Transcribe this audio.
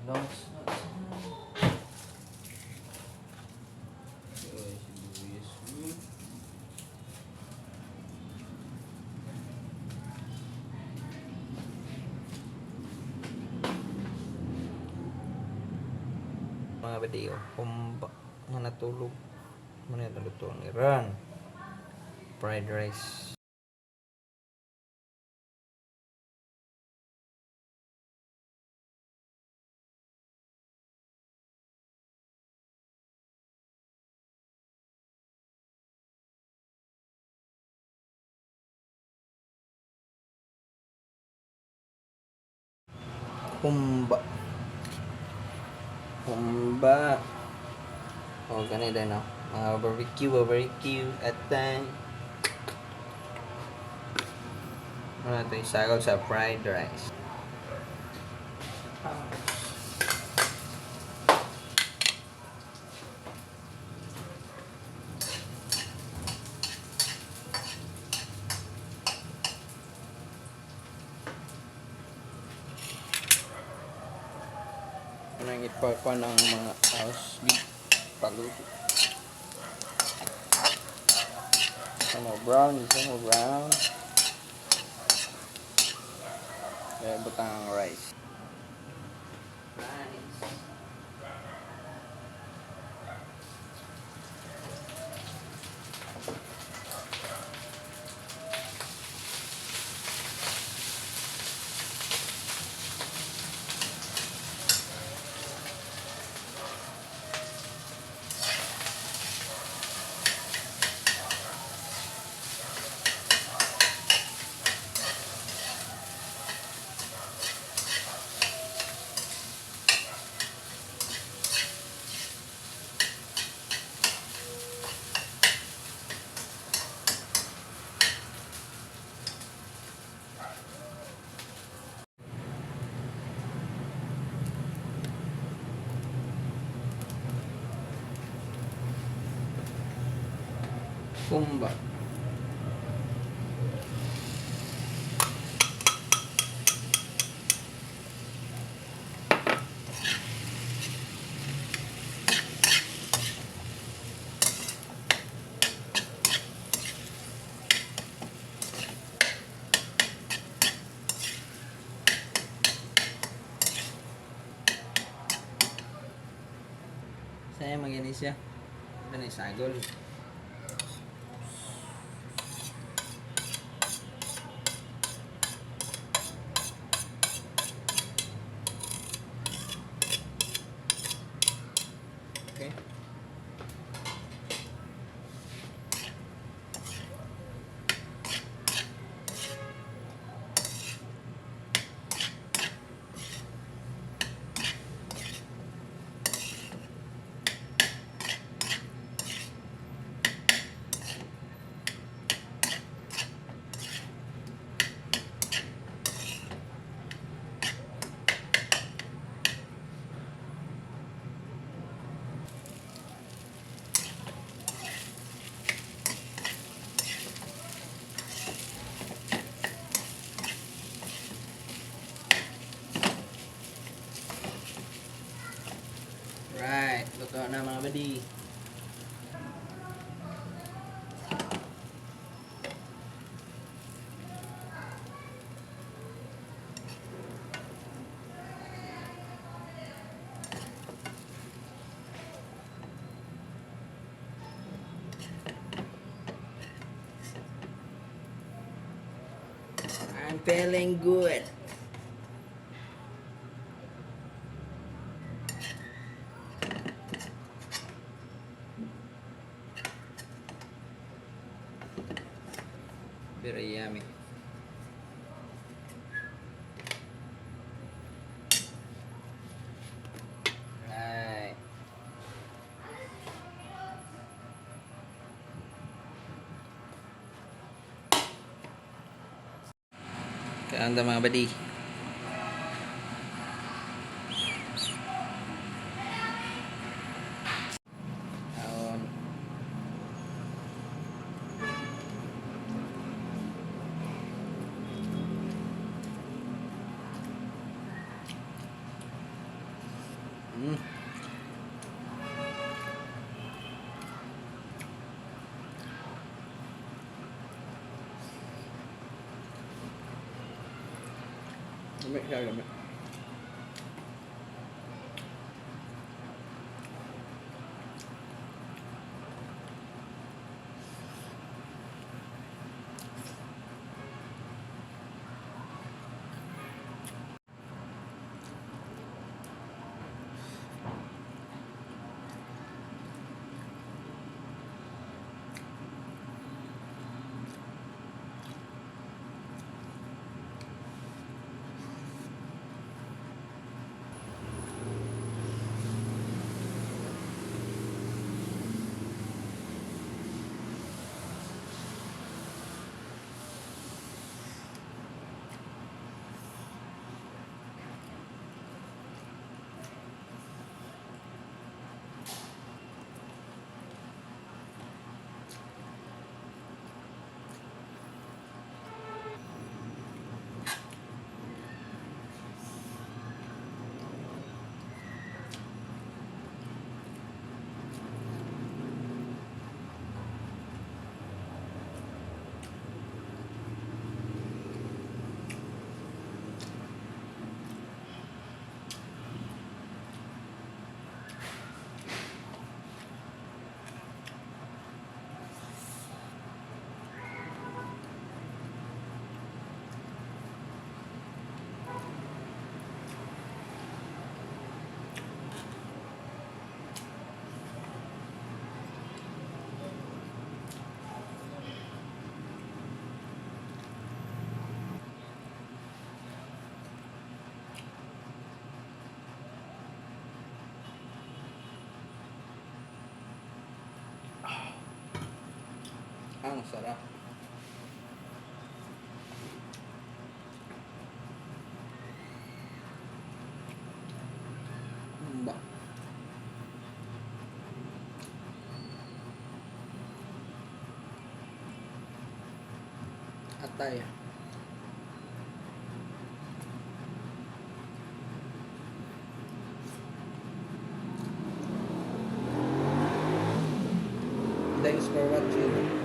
Lots. Okay, sibuyas. Mga video, kumba nga natulog. Muna yung naluto ni Ran. Fried rice. Kumba. Kumba. Oh, ganito no. Mga barbecue at time. Ano ito yung sagot sa fried rice. Nang ipakuha ng mga house beef paluto. Some more brown. Kaya butang ang rice. Kumba. Saya maginis siya. Ito na yung sagol. Okay. Right, luto na mga buddy. I'm feeling good. Very yummy. Right. Kaanda mga buddy. Aon. Hmm. Lamig siya, lamig. Ang sarap. Ba. Atay. Thanks for watching.